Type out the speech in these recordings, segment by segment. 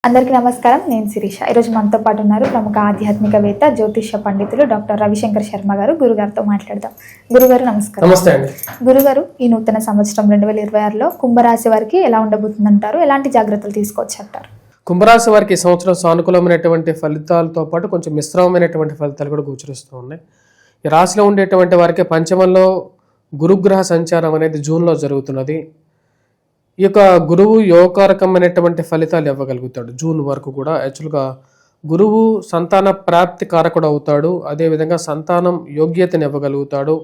అందరికీ నమస్కారం. నేను శిరీష. ఈరోజు మనతో పాటు ఉన్నారు ప్రముఖ ఆధ్యాత్మికవేత్త, జ్యోతిష్య పండితులు డాక్టర్ రవిశంకర్ శర్మ గారు. గురుగారితో మాట్లాడదాం. గురుగారు నమస్కారం. నమస్తే అండి. గురుగారు, ఈ నూతన సంవత్సరం 2026లో కుంభరాశి వారికి ఎలా ఉండబోతుందంటారు? ఎలాంటి జాగ్రత్తలు తీసుకోవచ్చు అంటారు? కుంభరాశి వారికి ఈ సంవత్సరం సానుకూలమైనటువంటి ఫలితాలతో పాటు కొంచెం మిశ్రమమైనటువంటి ఫలితాలు కూడా గోచరిస్తూ ఉన్నాయి. ఈ రాశిలో ఉండేటువంటి వారికి పంచమంలో గురుగ్రహ సంచారం అనేది జూన్లో జరుగుతున్నది. ఈ యొక్క గురువు యోగకారకమైనటువంటి ఫలితాలు ఇవ్వగలుగుతాడు జూన్ వరకు కూడా. యాక్చువల్గా గురువు సంతాన ప్రాప్తి కారకుడు అవుతాడు, అదేవిధంగా సంతానం యోగ్యతను ఇవ్వగలుగుతాడు.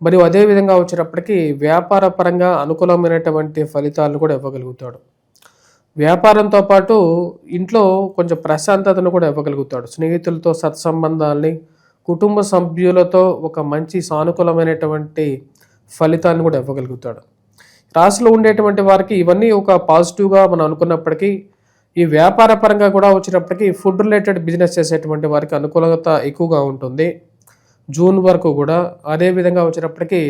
మరియు అదేవిధంగా వచ్చేటప్పటికి వ్యాపార పరంగా అనుకూలమైనటువంటి ఫలితాలను కూడా ఇవ్వగలుగుతాడు. వ్యాపారంతో పాటు ఇంట్లో కొంచెం ప్రశాంతతను కూడా ఇవ్వగలుగుతాడు. స్నేహితులతో సత్సంబంధాలని, కుటుంబ సభ్యులతో ఒక మంచి సానుకూలమైనటువంటి ఫలితాలను కూడా ఇవ్వగలుగుతాడు. రాశిలో ఉండేటువంటి వారికి ఇవన్నీ ఒక పాజిటివ్గా మనం అనుకున్నప్పటికీ, ఈ వ్యాపార పరంగా కూడా వచ్చినప్పటికీ ఫుడ్ రిలేటెడ్ బిజినెస్ చేసేటువంటి వారికి అనుకూలత ఎక్కువగా ఉంటుంది జూన్ వరకు కూడా. అదేవిధంగా వచ్చినప్పటికీ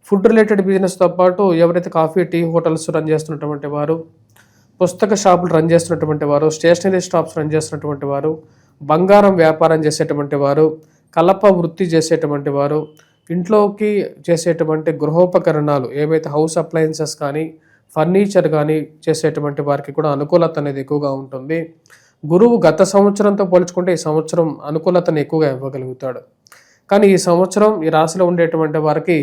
ఫుడ్ రిలేటెడ్ బిజినెస్తో పాటు ఎవరైతే కాఫీ, టీ హోటల్స్ రన్ చేస్తున్నటువంటి వారు, పుస్తక షాపులు రన్ చేస్తున్నటువంటి వారు, స్టేషనరీ షాప్స్ రన్ చేస్తున్నటువంటి వారు, బంగారం వ్యాపారం చేసేటువంటి వారు, కలప వృత్తి చేసేటువంటి వారు, ఇంట్లోకి చేసేటువంటి గృహోపకరణాలు ఏవైతే హౌస్ అప్లయన్సెస్ కానీ, ఫర్నిచర్ కానీ చేసేటువంటి వారికి కూడా అనుకూలత అనేది ఎక్కువగా ఉంటుంది. గురువు గత సంవత్సరంతో పోల్చుకుంటే ఈ సంవత్సరం అనుకూలతను ఎక్కువగా ఇవ్వగలుగుతాడు. కానీ ఈ సంవత్సరం ఈ రాశిలో ఉండేటువంటి వారికి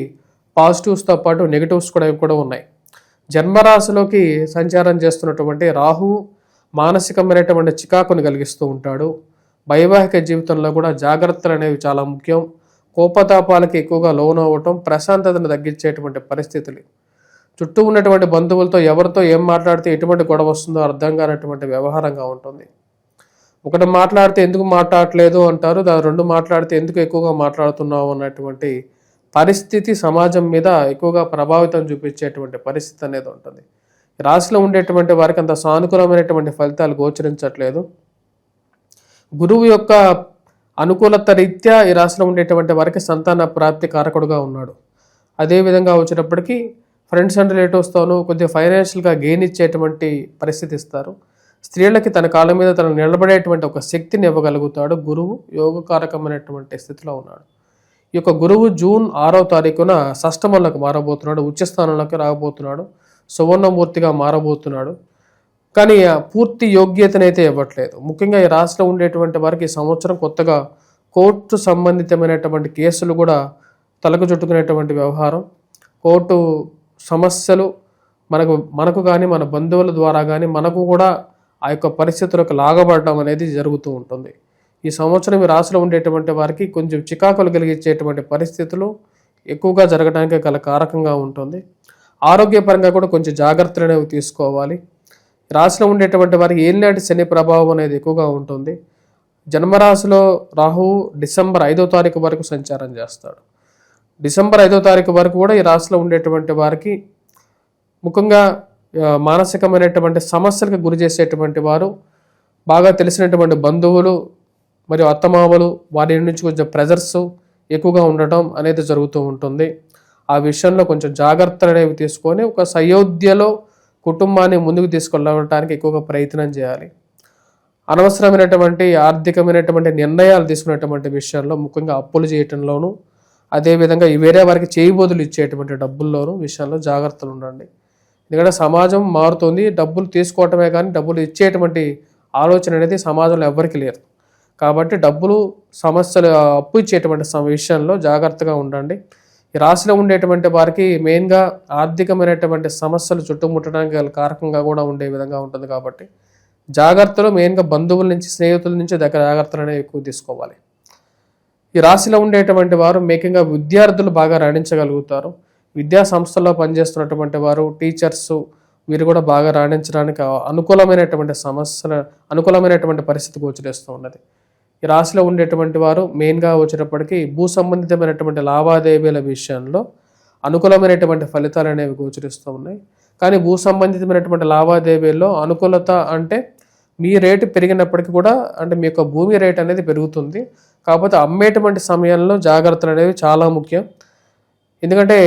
పాజిటివ్స్తో పాటు నెగిటివ్స్ కూడా ఉన్నాయి. జన్మరాశిలోకి సంచారం చేస్తున్నటువంటి రాహువు మానసికమైనటువంటి చికాకును కలిగిస్తూ ఉంటాడు. వైవాహిక జీవితంలో కూడా జాగ్రత్తలు అనేవి చాలా ముఖ్యం. కోపతాపాలకి ఎక్కువగా లోనవ్వటం, ప్రశాంతతను తగ్గించేటువంటి పరిస్థితులు, చుట్టూ ఉన్నటువంటి బంధువులతో ఎవరితో ఏం మాట్లాడితే ఎటువంటి గొడవ వస్తుందో అర్థం కానటువంటి వ్యవహారంగా ఉంటుంది. ఒకటి మాట్లాడితే ఎందుకు మాట్లాడట్లేదు అంటారు, రెండు మాట్లాడితే ఎందుకు ఎక్కువగా మాట్లాడుతున్నావు అన్నటువంటి పరిస్థితి సమాజం మీద ఎక్కువగా ప్రభావితం చూపించేటువంటి పరిస్థితి అనేది ఉంటుంది. రాశిలో ఉండేటువంటి వారికి అంత సానుకూలమైనటువంటి ఫలితాలు గోచరించట్లేదు. గురువు యొక్క అనుకూలత రీత్యా ఈ రాశిలో ఉండేటువంటి వారికి సంతాన ప్రాప్తి కారకుడుగా ఉన్నాడు. అదేవిధంగా వచ్చేటప్పటికి ఫ్రెండ్స్ అండ్ రిలేటివ్స్తోనూ కొద్దిగా ఫైనాన్షియల్గా గెయిన్ ఇచ్చేటువంటి పరిస్థితి ఇస్తారు. స్త్రీలకి తన కాళ్ళ మీద తను నిలబడేటువంటి ఒక శక్తిని ఇవ్వగలుగుతాడు. గురువు యోగకారకమైనటువంటి స్థితిలో ఉన్నాడు. ఈ యొక్క గురువు జూన్ 6వ తారీఖున షష్టమంలోకి మారబోతున్నాడు, ఉచ్చస్థానంలోకి రాబోతున్నాడు, సువర్ణమూర్తిగా మారబోతున్నాడు. కానీ పూర్తి యోగ్యతనైతే ఇవ్వట్లేదు. ముఖ్యంగా ఈ రాశిలో ఉండేటువంటి వారికి ఈ సంవత్సరం కొత్తగా కోర్టు సంబంధితమైనటువంటి కేసులు కూడా తలకు చుట్టుకునేటువంటి వ్యవహారం, కోర్టు సమస్యలు మనకు కానీ మన బంధువుల ద్వారా కానీ మనకు కూడా ఆ యొక్క పరిస్థితులకు లాగబడడం అనేది జరుగుతూ ఉంటుంది. ఈ సంవత్సరం ఈ రాశిలో ఉండేటువంటి వారికి కొంచెం చికాకులు కలిగించేటువంటి పరిస్థితులు ఎక్కువగా జరగడానికి గల కారకంగా ఉంటుంది. ఆరోగ్యపరంగా కూడా కొంచెం జాగ్రత్తలు అనేవి తీసుకోవాలి. రాశిలో ఉండేటువంటి వారికి ఏలినాటి శని ప్రభావం అనేది ఎక్కువగా ఉంటుంది. జన్మరాశిలో రాహువు డిసెంబర్ 5వ తారీఖు వరకు సంచారం చేస్తాడు. డిసెంబర్ 5వ తారీఖు వరకు కూడా ఈ రాశిలో ఉండేటువంటి వారికి ముఖ్యంగా మానసికమైనటువంటి సమస్యలకు గురి చేసేటువంటి వారు, బాగా తెలిసినటువంటి బంధువులు మరియు అత్తమామలు వారి నుంచి కొంచెం ప్రెజర్స్ ఎక్కువగా ఉండటం అనేది జరుగుతూ ఉంటుంది. ఆ విషయంలో కొంచెం జాగ్రత్తలు అనేవి తీసుకొని ఒక సయోధ్యలో కుటుంబాన్ని ముందుకు తీసుకెళ్ళడానికి ఎక్కువగా ప్రయత్నం చేయాలి. అనవసరమైనటువంటి ఆర్థికమైనటువంటి నిర్ణయాలు తీసుకునేటువంటి విషయాల్లో, ముఖ్యంగా అప్పులు చేయటంలోనూ, అదేవిధంగా వేరే వారికి చేయబోదులు ఇచ్చేటువంటి డబ్బుల్లోనూ విషయంలో జాగ్రత్తలు ఉండండి. ఎందుకంటే సమాజం మారుతుంది. డబ్బులు తీసుకోవటమే కానీ డబ్బులు ఇచ్చేటువంటి ఆలోచన అనేది సమాజంలో ఎవరికి లేదు. కాబట్టి డబ్బులు సమస్యలు అప్పు ఇచ్చేటువంటి విషయంలో జాగ్రత్తగా ఉండండి. ఈ రాశిలో ఉండేటువంటి వారికి మెయిన్గా ఆర్థికమైనటువంటి సమస్యలు చుట్టుముట్టడానికి గల కారకంగా కూడా ఉండే విధంగా ఉంటుంది. కాబట్టి జాగ్రత్తలు మెయిన్గా బంధువుల నుంచి, స్నేహితుల నుంచి జాగ్రత్తలు అనేవి ఎక్కువ తీసుకోవాలి. ఈ రాశిలో ఉండేటువంటి వారు ముఖ్యంగా విద్యార్థులు బాగా రాణించగలుగుతారు. విద్యా సంస్థల్లో పనిచేస్తున్నటువంటి వారు, టీచర్స్, వీరు కూడా బాగా రాణించడానికి అనుకూలమైనటువంటి పరిస్థితి గోచరిస్తూ ఉన్నది. ఈ రాశిలో ఉండేటువంటి వారు మెయిన్గా వచ్చేటప్పటికి భూ సంబంధితమైనటువంటి లావాదేవీల విషయంలో అనుకూలమైనటువంటి ఫలితాలు అనేవి గోచరిస్తూ ఉన్నాయి. కానీ భూ సంబంధితమైనటువంటి లావాదేవీల్లో అనుకూలత అంటే మీ రేటు పెరిగినప్పటికీ కూడా, అంటే మీ యొక్క భూమి రేట్ అనేది పెరుగుతుంది. కాకపోతే అమ్మేటువంటి సమయంలో జాగ్రత్తలు అనేవి చాలా ముఖ్యం. ఎందుకంటే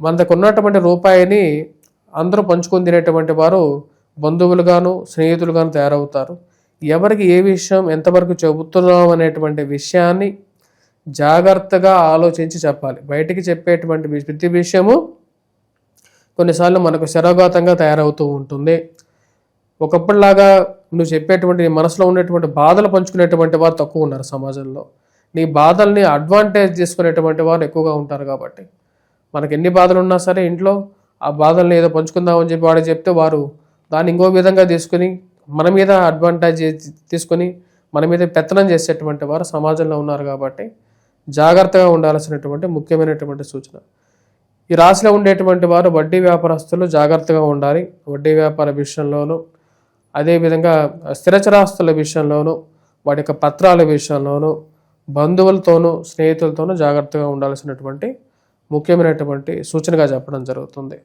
మనకు ఉన్నటువంటి రూపాయిని అందరూ పంచుకొని తినేటువంటి వారు బంధువులుగాను స్నేహితులుగాను తయారవుతారు. ఎవరికి ఏ విషయం ఎంతవరకు చెబుతున్నాం అనేటువంటి విషయాన్ని జాగ్రత్తగా ఆలోచించి చెప్పాలి. బయటికి చెప్పేటువంటి ప్రతి విషయము కొన్నిసార్లు మనకు శరాఘాతంగా తయారవుతూ ఉంటుంది. ఒకప్పటిలాగా నువ్వు చెప్పేటువంటి నీ మనసులో ఉన్నటువంటి బాధలు పంచుకునేటువంటి వారు తక్కువ ఉన్నారు సమాజంలో. నీ బాధల్ని అడ్వాంటేజ్ తీసుకునేటువంటి వారు ఎక్కువగా ఉంటారు. కాబట్టి మనకి ఎన్ని బాధలు ఉన్నా సరే ఇంట్లో ఆ బాధల్ని ఏదో పంచుకుందామని చెప్పి వాడు చెప్తే వారు దాన్ని ఇంకో విధంగా తీసుకుని మన మీద అడ్వాంటేజ్ తీసుకొని మన మీద పెత్తనం చేసేటువంటి వారు సమాజంలో ఉన్నారు. కాబట్టి జాగ్రత్తగా ఉండాల్సినటువంటి ముఖ్యమైనటువంటి సూచన. ఈ రాశిలో ఉండేటువంటి వారు వడ్డీ వ్యాపారస్తులు జాగ్రత్తగా ఉండాలి. వడ్డీ వ్యాపార విషయంలోనూ అదేవిధంగా స్థిరచరాస్తుల విషయంలోనూ వాటి యొక్క పత్రాల విషయంలోనూ బంధువులతోనూ స్నేహితులతోనూ జాగ్రత్తగా ఉండాల్సినటువంటి ముఖ్యమైనటువంటి సూచనగా చెప్పడం జరుగుతుంది.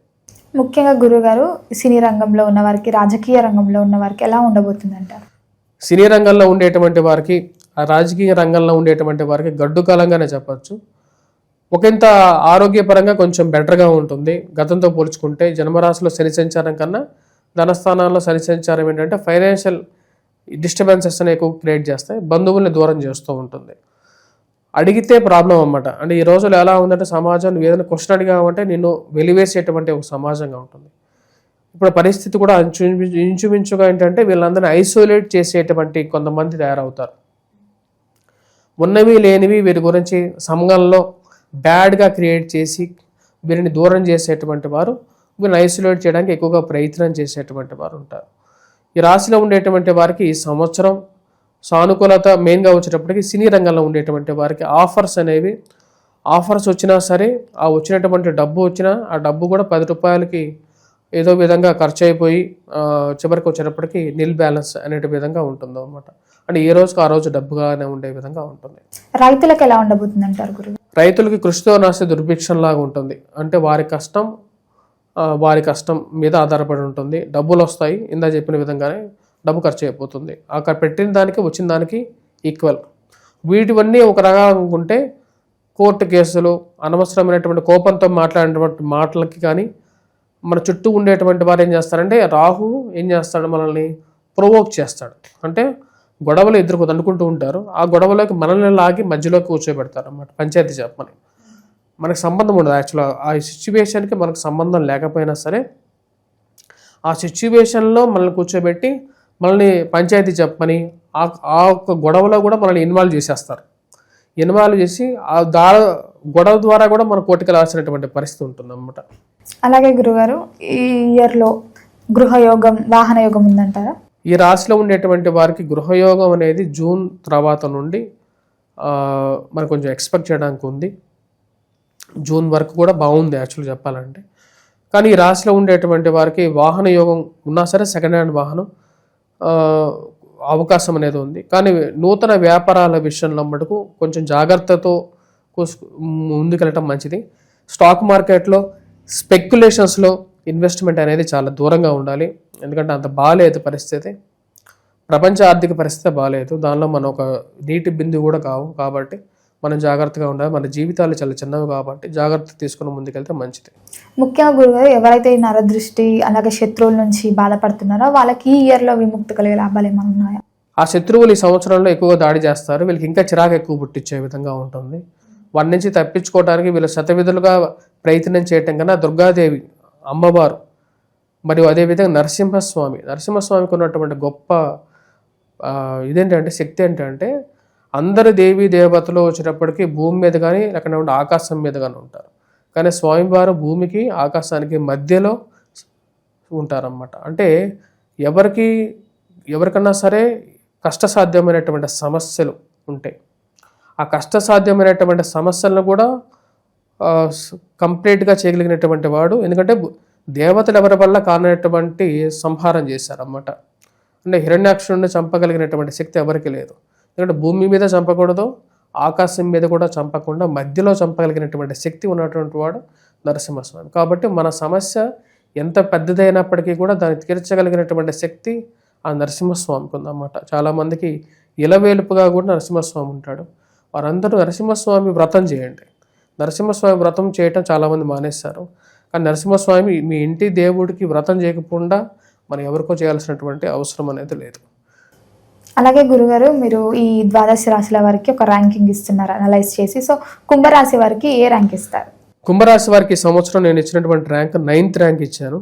ముఖ్యంగా గురుగారు సినీ రంగంలో ఉన్న వారికి, రాజకీయ రంగంలో ఉన్న వారికి ఎలా ఉండబోతుందంటారు? సినీ రంగంలో ఉండేటువంటి వారికి, ఆ రాజకీయ రంగంలో ఉండేటువంటి వారికి గడ్డు కాలంగానే చెప్పచ్చు. ఒకంత ఆరోగ్యపరంగా కొంచెం బెటర్గా ఉంటుంది. గతంతో పోల్చుకుంటే జన్మరాశిలో శని సంచారం కన్నా ధనస్థానాల్లో శని సంచారం ఏంటంటే ఫైనాన్షియల్ డిస్టర్బెన్సెస్ అనేవి ఎక్కువ క్రియేట్ చేస్తాయి. బంధువుల్ని దూరం చేస్తూ ఉంటుంది. అడిగితే ప్రాబ్లం అన్నమాట. అంటే ఈ రోజులు ఎలా ఉందంటే సమాజం నువ్వు ఏదైనా క్వశ్చన్ అడిగావంటే నిన్ను వెలివేసేటువంటి ఒక సమాజంగా ఉంటుంది. ఇప్పుడు పరిస్థితి కూడా ఇంచుమించుగా ఏంటంటే వీళ్ళందరినీ ఐసోలేట్ చేసేటువంటి కొంతమంది తయారవుతారు. ఉన్నవి లేనివి వీరి గురించి సంఘంలో బ్యాడ్గా క్రియేట్ చేసి వీరిని దూరం చేసేటువంటి వారు, వీరిని ఐసోలేట్ చేయడానికి ఎక్కువగా ప్రయత్నం చేసేటువంటి వారు ఉంటారు. ఈ రాశిలో ఉండేటువంటి వారికి ఈ సంవత్సరం సానుకూలత మెయిన్గా వచ్చేటప్పటికి సినీ రంగంలో ఉండేటువంటి వారికి ఆఫర్స్ వచ్చినా సరే ఆ వచ్చినటువంటి డబ్బు వచ్చినా ఆ డబ్బు కూడా 10 రూపాయలకి ఏదో విధంగా ఖర్చు అయిపోయి చివరికి వచ్చేటప్పటికి నిల్ బ్యాలెన్స్ అనే విధంగా ఉంటుంది అన్నమాట. అంటే ఏ రోజుకి ఆ రోజు డబ్బుగానే ఉండే విధంగా ఉంటుంది. రైతులకు ఎలా ఉండబోతుంది అంటారు గురువు? రైతులకి కృషితో నాస్తే దుర్భిక్షంలాగా ఉంటుంది. అంటే వారి కష్టం మీద ఆధారపడి ఉంటుంది. డబ్బులు వస్తాయి, ఇందా చెప్పిన విధంగానే డబ్బు ఖర్చు అయిపోతుంది. అక్కడ పెట్టిన దానికి వచ్చిన దానికి ఈక్వల్. వీటివన్నీ ఒక రకంగా అనుకుంటే కోర్టు కేసులు, అనవసరమైనటువంటి కోపంతో మాట్లాడినటువంటి మాటలకి కానీ మన చుట్టూ ఉండేటువంటి వారు ఏం చేస్తారంటే రాహు ఏం చేస్తాడు, మనల్ని ప్రొవోక్ చేస్తాడు. అంటే గొడవలు ఇద్దరు అనుకుంటూ ఉంటారు. ఆ గొడవలోకి మనల్ని లాగి మధ్యలోకి కూర్చోబెడతారు అన్నమాట. పంచాయతీ చెప్పమని మనకు సంబంధం ఉండదు. యాక్చువల్గా ఆ సిచ్యువేషన్కి మనకు సంబంధం లేకపోయినా సరే ఆ సిచ్యువేషన్లో మనల్ని కూర్చోబెట్టి మనల్ని పంచాయతీ చెప్పమని ఆ ఒక్క గొడవలో కూడా మనల్ని ఇన్వాల్వ్ చేసేస్తారు. ఇన్వాల్వ్ చేసి ఆ గొడవ ద్వారా కూడా మన కోర్టుకు రాసినటువంటి పరిస్థితి ఉంటుంది అన్నమాట. అలాగే గురుగారు ఈ ఇయర్లో గృహయోగం, వాహన యోగం ఉందంటారా? ఈ రాశిలో ఉండేటువంటి వారికి గృహయోగం అనేది జూన్ తర్వాత నుండి మనకు కొంచెం ఎక్స్పెక్ట్ చేయడానికి ఉంది. జూన్ వరకు కూడా బాగుంది యాక్చువల్గా చెప్పాలంటే. కానీ ఈ రాశిలో ఉండేటువంటి వారికి వాహన యోగం ఉన్నా సరే సెకండ్ హ్యాండ్ వాహనం అవకాశం అనేది ఉంది. కానీ నూతన వ్యాపారాల విషయంలో మటుకు కొంచెం జాగ్రత్తతో ముందుకెళ్ళటం మంచిది. స్టాక్ మార్కెట్లో స్పెక్యులేషన్స్లో ఇన్వెస్ట్మెంట్ అనేది చాలా దూరంగా ఉండాలి. ఎందుకంటే అంత బాగాలేదు పరిస్థితి. ప్రపంచ ఆర్థిక పరిస్థితి బాగాలేదు. దానిలో మనం ఒక నీటి బిందువు కూడా కావు. కాబట్టి మనం జాగ్రత్తగా ఉండాలి. మన జీవితాలు చాలా చిన్నవి కాబట్టి జాగ్రత్త తీసుకుని ముందుకెళ్తే మంచిది. ముఖ్యంగా గురుగారు ఎవరైతే ఈ నరదృష్టి అలాగే శత్రువుల నుంచి బాధపడుతున్నారో వాళ్ళకి ఈ ఇయర్లో విముక్తి కలిగే లాభాలు ఏమైనా ఉన్నాయా? ఆ శత్రువులు ఈ సంవత్సరంలో ఎక్కువగా దాడి చేస్తారు. వీళ్ళకి ఇంకా చిరాకు ఎక్కువ పుట్టించే విధంగా ఉంటుంది. వాటి నుంచి తప్పించుకోవడానికి వీళ్ళు శతవిధులుగా ప్రయత్నం చేయటం కన్నా దుర్గాదేవి అమ్మవారు మరియు అదేవిధంగా నరసింహస్వామికి ఉన్నటువంటి గొప్ప ఇదేంటంటే శక్తి ఏంటంటే అందరు దేవీ దేవతలు వచ్చేటప్పటికి భూమి మీద కానీ లేకపోతే ఆకాశం మీద కానీ ఉంటారు. కానీ స్వామివారు భూమికి ఆకాశానికి మధ్యలో ఉంటారన్నమాట. అంటే ఎవరికన్నా సరే కష్టసాధ్యమైనటువంటి సమస్యలు ఉంటాయి. ఆ కష్టసాధ్యమైనటువంటి సమస్యలను కూడా కంప్లీట్గా చేయగలిగినటువంటి వాడు. ఎందుకంటే దేవతలు ఎవరి వల్ల కానటువంటి సంహారం చేశారన్నమాట. అంటే హిరణ్యాక్షుడిని చంపగలిగినటువంటి శక్తి ఎవరికి లేదు. ఎందుకంటే భూమి మీద చంపకూడదు, ఆకాశం మీద కూడా చంపకుండా మధ్యలో చంపగలిగినటువంటి శక్తి ఉన్నటువంటి వాడు నరసింహస్వామి. కాబట్టి మన సమస్య ఎంత పెద్దదైనప్పటికీ కూడా దాన్ని తీర్చగలిగినటువంటి శక్తి ఆ నరసింహస్వామికి ఉందన్నమాట. చాలామందికి ఇలవేలుపుగా కూడా నరసింహస్వామి ఉంటాడు. వారందరూ నరసింహస్వామి వ్రతం చేయండి. నరసింహస్వామి వ్రతం చేయటం చాలామంది మానేస్తారు. కానీ నరసింహస్వామి మీ ఇంటి దేవుడికి వ్రతం చేయకుండా మనం ఎవరికో చేయాల్సినటువంటి అవసరం అనేది లేదు. అలాగే గురుగారు, మీరు ఈ ద్వాదశ రాశుల వారికి ఒక ర్యాంకింగ్ ఇస్తున్నారు అనలైజ్ చేసి. సో కుంభరాశి వారికి ఏ ర్యాంక్ ఇస్తారు? కుంభరాశి వారికి ఈ సంవత్సరం నేను ఇచ్చినటువంటి ర్యాంక్ 9th ర్యాంక్ ఇచ్చాను.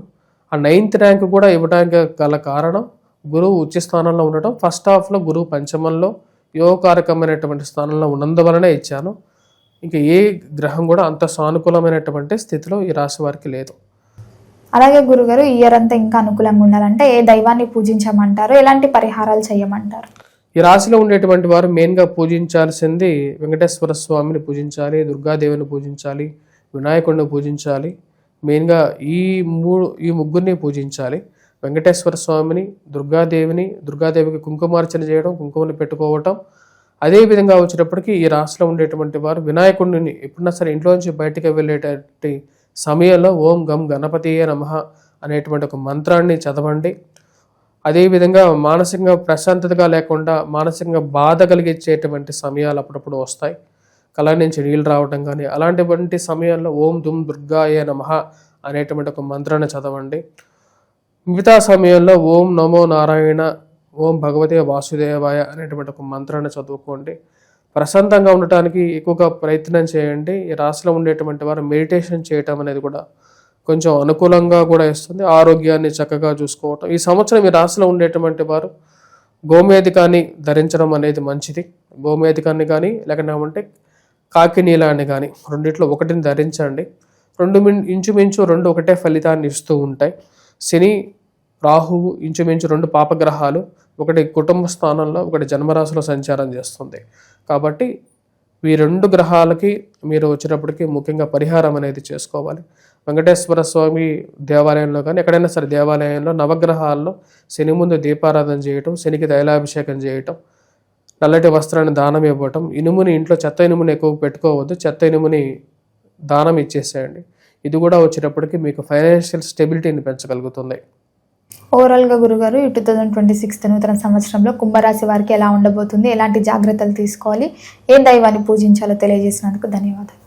ఆ 9th ర్యాంక్ కూడా ఇవ్వడానికి గల కారణం గురువు ఉచ్చ స్థానంలో ఉండటం, ఫస్ట్ హాఫ్లో గురువు పంచమంలో యోగకారకమైనటువంటి స్థానంలో ఉన్నందువలనే ఇచ్చాను. ఇంకా ఏ గ్రహం కూడా అంత సానుకూలమైనటువంటి స్థితిలో ఈ రాశి వారికి లేదు. అలాగే గురుగారు, ఈ ఇయర్ అంతా ఇంకా అనుకూలంగా ఉండాలంటే ఏ దైవాన్ని పూజించమంటారు, ఎలాంటి పరిహారాలు చేయమంటారు? ఈ రాశిలో ఉండేటువంటి వారు మెయిన్గా పూజించాల్సింది వెంకటేశ్వర స్వామిని పూజించాలి, దుర్గాదేవిని పూజించాలి, వినాయకుడిని పూజించాలి. మెయిన్గా ఈ ముగ్గురిని పూజించాలి. వెంకటేశ్వర స్వామిని, దుర్గాదేవికి కుంకుమార్చన చేయడం, కుంకుమని పెట్టుకోవటం. అదేవిధంగా వచ్చేటప్పటికి ఈ రాశిలో ఉండేటువంటి వారు వినాయకుడిని ఎప్పుడన్నా సరే ఇంట్లోంచి బయటికి వెళ్ళేటటువంటి సమయంలో ఓం గం గణపతియే నమః అనేటువంటి ఒక మంత్రాన్ని చదవండి. అదేవిధంగా మానసికంగా ప్రశాంతతగా లేకుండా మానసికంగా బాధ కలిగించేటువంటి సమయాలు అప్పుడప్పుడు వస్తాయి. కళ నుంచి నీళ్ళు రావడం కానీ అలాంటివంటి సమయాల్లో ఓం దుమ్ దుర్గాయే నమః అనేటువంటి ఒక మంత్రాన్ని చదవండి. మిగతా సమయంలో ఓం నమో నారాయణ, ఓం భగవతే వాసుదేవాయ అనేటువంటి ఒక మంత్రాన్ని చదువుకోండి. ప్రశాంతంగా ఉండటానికి ఎక్కువగా ప్రయత్నం చేయండి. ఈ రాశిలో ఉండేటువంటి వారు మెడిటేషన్ చేయటం అనేది కూడా కొంచెం అనుకూలంగా కూడా ఇస్తుంది. ఆరోగ్యాన్ని చక్కగా చూసుకోవటం. ఈ సంవత్సరం ఈ రాశిలో ఉండేటువంటి వారు గోమేధికాన్ని ధరించడం అనేది మంచిది. గోమేధికాన్ని కానీ లేకపోతే కాకి నీలాన్ని కానీ రెండిట్లో ఒకటిని ధరించండి. ఇంచుమించు రెండు ఒకటే ఫలితాన్ని ఇస్తూ ఉంటాయి. శని రాహువు ఇంచుమించు 2 పాపగ్రహాలు, ఒకటి కుటుంబ స్థానంలో ఒకటి జన్మరాశిలో సంచారం చేస్తుంది. కాబట్టి ఈ 2 గ్రహాలకి మీరు వచ్చేటప్పటికి ముఖ్యంగా పరిహారం అనేది చేసుకోవాలి. వెంకటేశ్వర స్వామి దేవాలయంలో కానీ ఎక్కడైనా సరే దేవాలయంలో నవగ్రహాల్లో శని ముందు దీపారాధన చేయటం, శనికి తైలాభిషేకం చేయటం, నల్లటి వస్త్రాన్ని దానం ఇవ్వటం, ఇనుముని ఇంట్లో చెత్త ఇనుముని ఎక్కువ పెట్టుకోవద్దు, చెత్త ఇనుముని దానం ఇచ్చేసేయండి. ఇది కూడా వచ్చేటప్పటికి మీకు ఫైనాన్షియల్ స్టెబిలిటీని పెంచగలుగుతుంది. ఓవరాల్గా గురుగారు, ఈ 2026 నూతన సంవత్సరంలో కుంభరాశి వారికి ఎలా ఉండబోతుంది, ఎలాంటి జాగ్రత్తలు తీసుకోవాలి, ఏ దైవాన్ని పూజించాలో తెలియజేసినందుకు ధన్యవాదాలు.